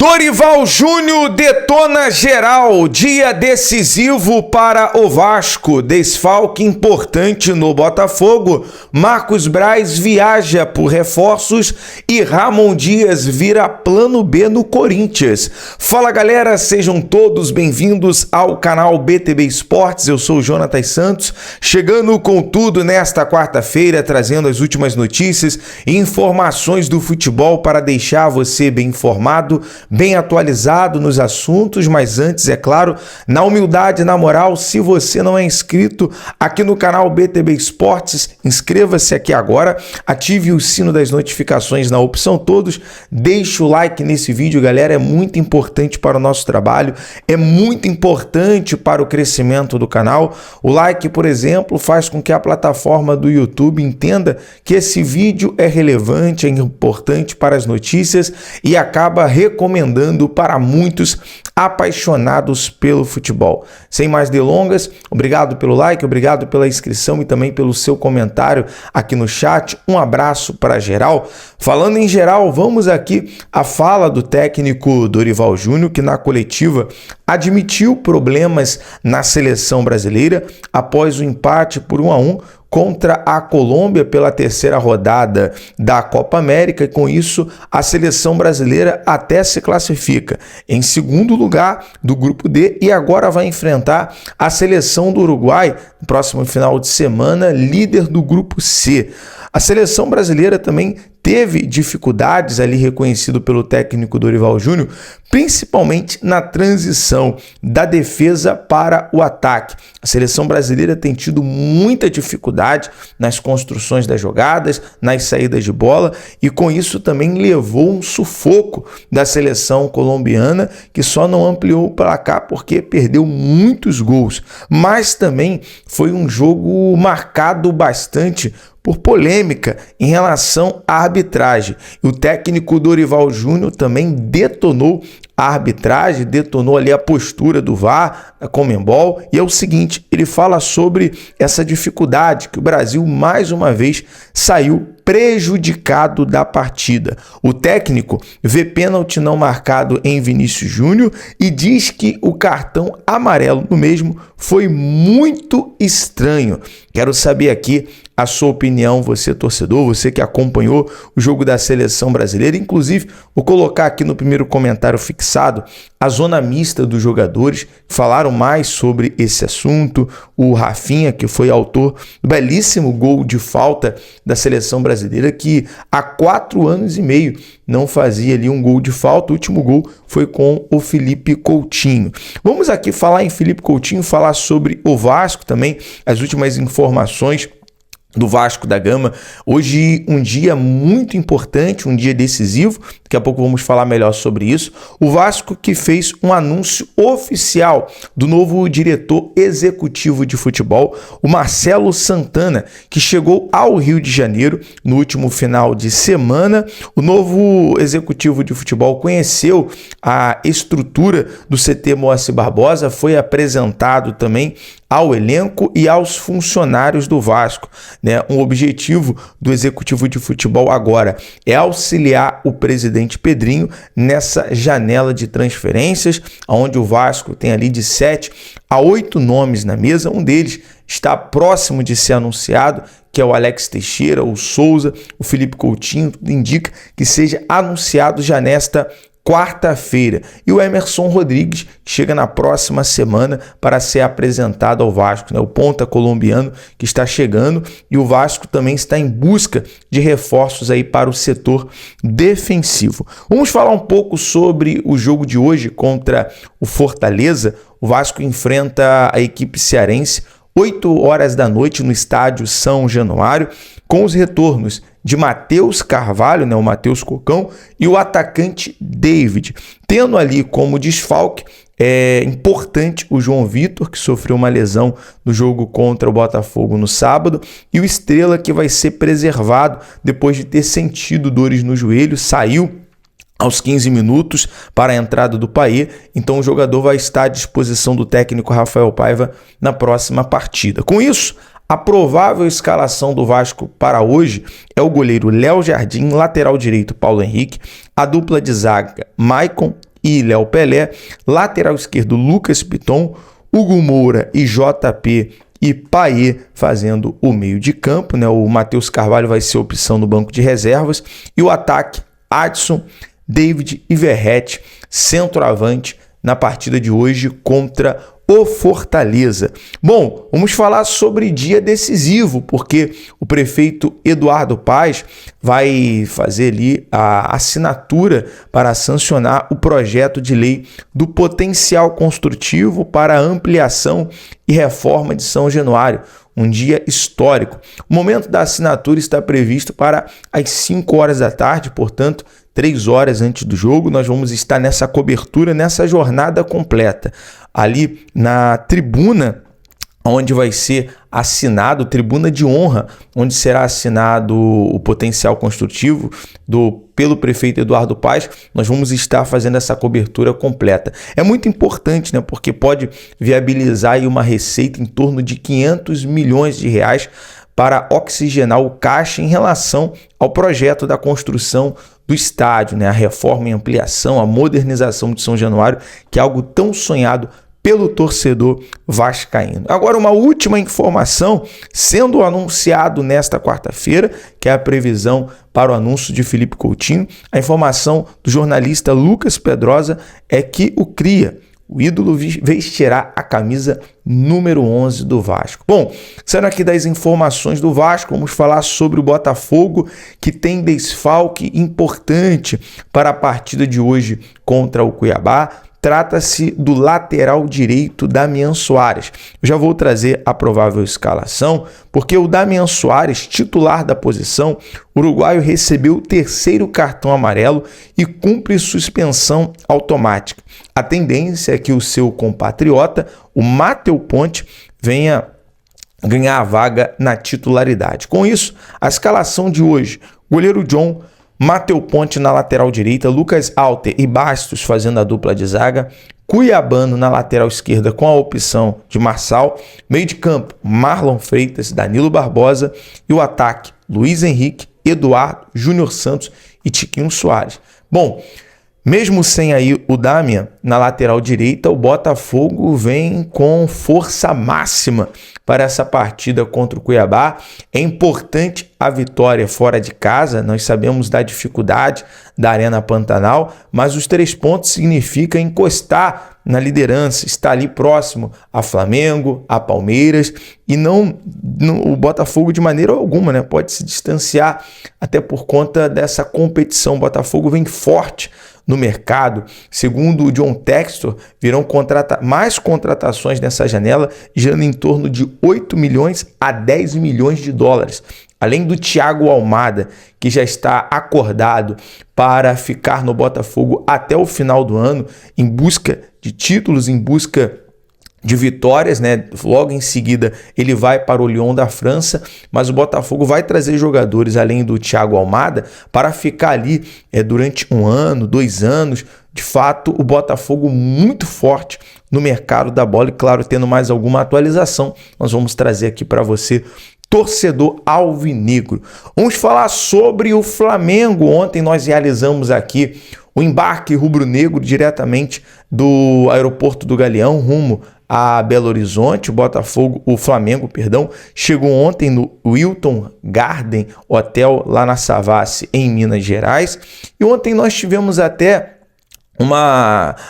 Dorival Júnior detona geral, dia decisivo para o Vasco, desfalque importante no Botafogo, Marcos Braz viaja por reforços e Ramon Dias vira plano B no Corinthians. Fala galera, sejam todos bem-vindos ao canal BTB Esportes, eu sou o Jonatas Santos, chegando com tudo nesta quarta-feira, trazendo as últimas notícias e informações do futebol para deixar você bem informado, bem atualizado nos assuntos, mas antes, é claro, na humildade, na moral, se você não é inscrito aqui no canal BTB Esportes, inscreva-se aqui agora, ative o sino das notificações na opção todos, deixe o like nesse vídeo, galera, é muito importante para o nosso trabalho, é muito importante para o crescimento do canal. O like, por exemplo, faz com que a plataforma do YouTube entenda que esse vídeo é relevante, é importante para as notícias e acaba recomendando para muitos apaixonados pelo futebol. Sem mais delongas, obrigado pelo like, obrigado pela inscrição e também pelo seu comentário aqui no chat. Um abraço para geral. Falando em geral, vamos aqui à fala do técnico Dorival Júnior, que na coletiva admitiu problemas na seleção brasileira após o empate por 1-1 contra a Colômbia pela terceira rodada da Copa América, e com isso a seleção brasileira até se classifica em segundo lugar do grupo D e agora vai enfrentar a seleção do Uruguai no próximo final de semana, líder do grupo C. A seleção brasileira também teve dificuldades ali, reconhecido pelo técnico Dorival Júnior, principalmente na transição da defesa para o ataque. A seleção brasileira tem tido muita dificuldade nas construções das jogadas, nas saídas de bola, e com isso também levou um sufoco da seleção colombiana, que só não ampliou o placar porque perdeu muitos gols. Mas também foi um jogo marcado bastante por polêmica em relação à arbitragem. E o técnico Dorival Júnior também detonou a arbitragem, detonou ali a postura do VAR, a Conmebol, e é o seguinte, ele fala sobre essa dificuldade que o Brasil mais uma vez saiu prejudicado da partida. O técnico vê pênalti não marcado em Vinícius Júnior e diz que o cartão amarelo no mesmo foi muito estranho. Quero saber aqui a sua opinião, você torcedor, você que acompanhou o jogo da seleção brasileira. Inclusive, vou colocar aqui no primeiro comentário fixado a zona mista dos jogadores, falaram mais sobre esse assunto. O Rafinha, que foi autor do belíssimo gol de falta da seleção brasileira, que há 4 anos e meio não fazia ali um gol de falta. O último gol foi com o Felipe Coutinho. Vamos aqui falar em Felipe Coutinho, falar sobre o Vasco também, as últimas informações do Vasco da Gama. Hoje um dia muito importante, um dia decisivo, daqui a pouco vamos falar melhor sobre isso. O Vasco que fez um anúncio oficial do novo diretor executivo de futebol, o Marcelo Santana, que chegou ao Rio de Janeiro no último final de semana. O novo executivo de futebol conheceu a estrutura do CT Moacir Barbosa, foi apresentado também ao elenco e aos funcionários do Vasco, né? Um objetivo do executivo de futebol agora é auxiliar o presidente Pedrinho nessa janela de transferências, onde o Vasco tem ali de 7 a 8 nomes na mesa. Um deles está próximo de ser anunciado, que é o Alex Teixeira, o Souza, o Felipe Coutinho. Tudo indica que seja anunciado já nesta quarta-feira. E o Emerson Rodrigues chega na próxima semana para ser apresentado ao Vasco, né? O ponta colombiano que está chegando, e o Vasco também está em busca de reforços aí para o setor defensivo. Vamos falar um pouco sobre o jogo de hoje contra o Fortaleza. O Vasco enfrenta a equipe cearense 8 horas da noite no estádio São Januário, com os retornos de Matheus Carvalho, né, o Matheus Cocão, e o atacante David. Tendo ali como desfalque, é importante o João Vitor, que sofreu uma lesão no jogo contra o Botafogo no sábado, e o Estrela, que vai ser preservado depois de ter sentido dores no joelho, saiu aos 15 minutos para a entrada do Payet, então o jogador vai estar à disposição do técnico Rafael Paiva na próxima partida. Com isso, a provável escalação do Vasco para hoje é o goleiro Léo Jardim, lateral direito Paulo Henrique, a dupla de zaga Maicon e Léo Pelé, lateral esquerdo Lucas Piton, Hugo Moura e JP e Payet fazendo o meio de campo, né? O Matheus Carvalho vai ser opção no banco de reservas, e o ataque Adson, David e Verratti, centroavante, na partida de hoje contra o Fortaleza. Bom, vamos falar sobre dia decisivo, porque o prefeito Eduardo Paes vai fazer ali a assinatura para sancionar o projeto de lei do potencial construtivo para ampliação e reforma de São Januário. Um dia histórico. O momento da assinatura está previsto para as 5 horas da tarde, portanto, 3 horas antes do jogo. Nós vamos estar nessa cobertura, nessa jornada completa. Ali na tribuna, onde vai ser assinado, tribuna de honra, onde será assinado o potencial construtivo pelo prefeito Eduardo Paes, nós vamos estar fazendo essa cobertura completa. É muito importante, né, porque pode viabilizar aí uma receita em torno de 500 milhões de reais para oxigenar o caixa em relação ao projeto da construção do estádio, né, a reforma e ampliação, a modernização de São Januário, que é algo tão sonhado pelo torcedor vascaíno. Agora, uma última informação, sendo anunciado nesta quarta-feira, que é a previsão para o anúncio de Felipe Coutinho, a informação do jornalista Lucas Pedrosa é que o Cria, o ídolo, vestirá a camisa número 11 do Vasco. Bom, saindo aqui das informações do Vasco, vamos falar sobre o Botafogo, que tem desfalque importante para a partida de hoje contra o Cuiabá. Trata-se do lateral direito Damian Soares. Eu já vou trazer a provável escalação, porque o Damian Soares, titular da posição, uruguaio, recebeu o 3º cartão amarelo e cumpre suspensão automática. A tendência é que o seu compatriota, o Matheus Ponte, venha ganhar a vaga na titularidade. Com isso, a escalação de hoje: goleiro John, Matheus Ponte na lateral direita, Lucas Alter e Bastos fazendo a dupla de zaga, Cuiabano na lateral esquerda com a opção de Marçal, meio de campo Marlon Freitas, Danilo Barbosa, e o ataque Luiz Henrique, Eduardo, Júnior Santos e Tiquinho Soares. Bom, mesmo sem aí o Damian na lateral direita, o Botafogo vem com força máxima para essa partida contra o Cuiabá. É importante a vitória fora de casa, nós sabemos da dificuldade da Arena Pantanal, mas os 3 pontos significa encostar na liderança, estar ali próximo a Flamengo, a Palmeiras, e o Botafogo de maneira alguma, né, pode se distanciar, até por conta dessa competição. O Botafogo vem forte no mercado. Segundo o John Textor, virão mais contratações nessa janela, girando em torno de 8 milhões a 10 milhões de dólares. Além do Thiago Almada, que já está acordado para ficar no Botafogo até o final do ano, em busca de títulos, em busca de vitórias, né? Logo em seguida ele vai para o Lyon da França, mas o Botafogo vai trazer jogadores além do Thiago Almada para ficar ali durante 1 ano, 2 anos. De fato, o Botafogo muito forte no mercado da bola, e claro, tendo mais alguma atualização, nós vamos trazer aqui para você, torcedor alvinegro. Vamos falar sobre o Flamengo. Ontem nós realizamos aqui o embarque rubro-negro diretamente do aeroporto do Galeão rumo a Belo Horizonte. O Flamengo, chegou ontem no Wilton Garden Hotel lá na Savassi, em Minas Gerais. E ontem nós tivemos até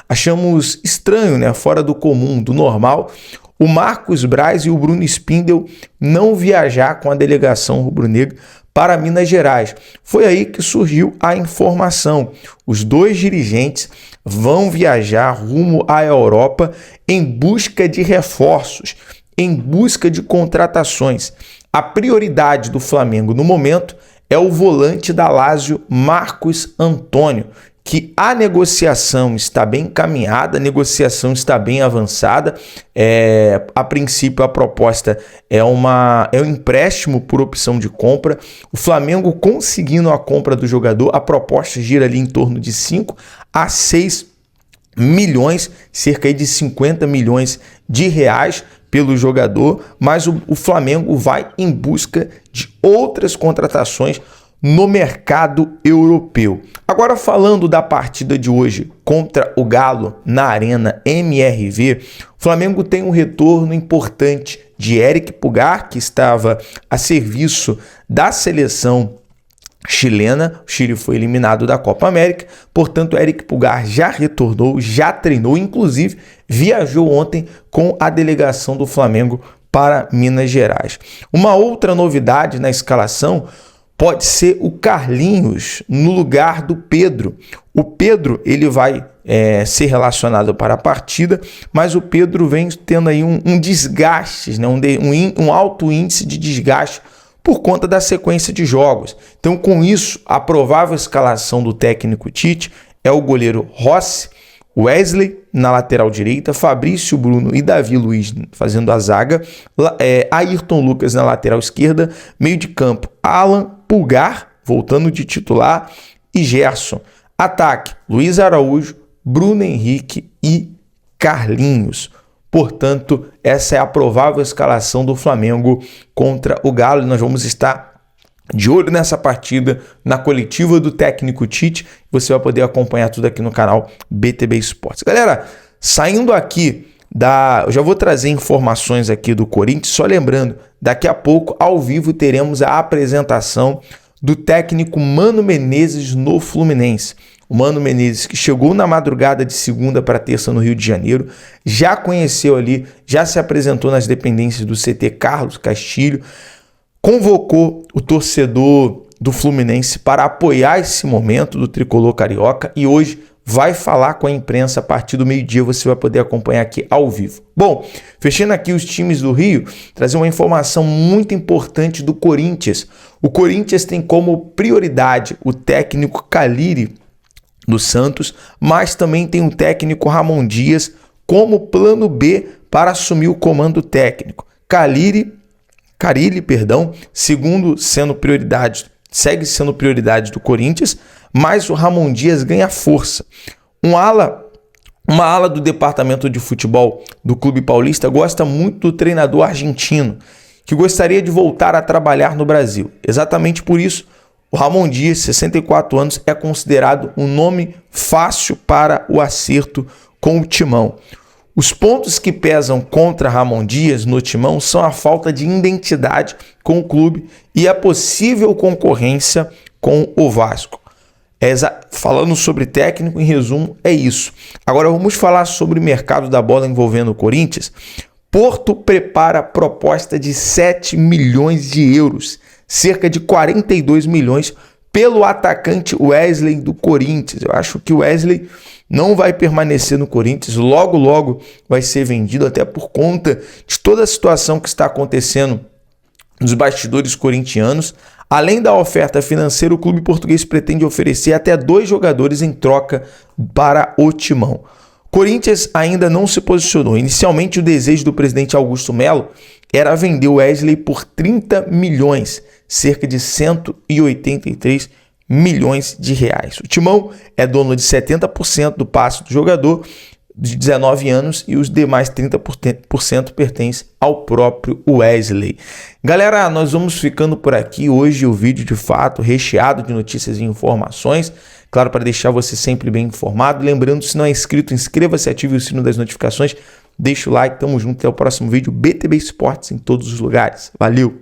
achamos estranho, né, fora do comum, do normal, o Marcos Braz e o Bruno Spindel não viajar com a delegação rubro-negra para Minas Gerais. Foi aí que surgiu a informação. Os 2 dirigentes vão viajar rumo à Europa em busca de reforços, em busca de contratações. A prioridade do Flamengo no momento é o volante da Lazio, Marcos Antônio, que a negociação está bem encaminhada, a negociação está bem avançada. A princípio, a proposta é um empréstimo por opção de compra. O Flamengo conseguindo a compra do jogador, a proposta gira ali em torno de 5 a 6 milhões, cerca de 50 milhões de reais pelo jogador, mas o Flamengo vai em busca de outras contratações no mercado europeu. Agora falando da partida de hoje contra o Galo na Arena MRV, o Flamengo tem um retorno importante de Eric Pulgar, que estava a serviço da seleção chilena. O Chile foi eliminado da Copa América, portanto Eric Pulgar já retornou, já treinou, inclusive viajou ontem com a delegação do Flamengo para Minas Gerais. Uma outra novidade na escalação pode ser o Carlinhos no lugar do Pedro. O Pedro ele vai ser relacionado para a partida, mas o Pedro vem tendo aí um desgaste, né? um alto índice de desgaste por conta da sequência de jogos. Então, com isso, a provável escalação do técnico Tite é o goleiro Rossi, Wesley na lateral direita, Fabrício Bruno e Davi Luiz fazendo a zaga, Ayrton Lucas na lateral esquerda, meio de campo Alan, Pulgar voltando de titular e Gerson. Ataque Luiz Araújo, Bruno Henrique e Carlinhos. Portanto, essa é a provável escalação do Flamengo contra o Galo. Nós vamos estar de olho nessa partida, na coletiva do técnico Tite. Você vai poder acompanhar tudo aqui no canal BTB Esportes. Galera, saindo aqui eu já vou trazer informações aqui do Corinthians, só lembrando, daqui a pouco, ao vivo, teremos a apresentação do técnico Mano Menezes no Fluminense. O Mano Menezes, que chegou na madrugada de segunda para terça no Rio de Janeiro, já conheceu ali, já se apresentou nas dependências do CT Carlos Castilho, convocou o torcedor do Fluminense para apoiar esse momento do tricolor carioca e hoje vai falar com a imprensa a partir do meio-dia, você vai poder acompanhar aqui ao vivo. Bom, fechando aqui os times do Rio, trazer uma informação muito importante do Corinthians. O Corinthians tem como prioridade o técnico Carille do Santos, mas também tem o técnico Ramon Dias como plano B para assumir o comando técnico. Carille, segundo segue sendo prioridade do Corinthians, mas o Ramon Dias ganha força. Uma ala do departamento de futebol do Clube Paulista gosta muito do treinador argentino, que gostaria de voltar a trabalhar no Brasil. Exatamente por isso, o Ramon Dias, 64 anos, é considerado um nome fácil para o acerto com o Timão. Os pontos que pesam contra Ramon Dias no Timão são a falta de identidade com o clube e a possível concorrência com o Vasco. Falando sobre técnico, em resumo, é isso. Agora vamos falar sobre o mercado da bola envolvendo o Corinthians. Porto prepara proposta de 7 milhões de euros, cerca de 42 milhões, pelo atacante Wesley do Corinthians. Eu acho que o Wesley não vai permanecer no Corinthians, logo vai ser vendido, até por conta de toda a situação que está acontecendo nos bastidores corintianos. Além da oferta financeira, o clube português pretende oferecer até 2 jogadores em troca para o Timão. Corinthians ainda não se posicionou. Inicialmente, o desejo do presidente Augusto Melo era vender o Wesley por 30 milhões, cerca de 183 milhões de reais. O Timão é dono de 70% do passe do jogador de 19 anos e os demais 30% pertencem ao próprio Wesley. Galera, nós vamos ficando por aqui. Hoje o vídeo de fato recheado de notícias e informações, claro, para deixar você sempre bem informado. Lembrando, se não é inscrito, inscreva-se, ative o sino das notificações, deixa o like, tamo junto, até o próximo vídeo. BTB Esportes em todos os lugares. Valeu!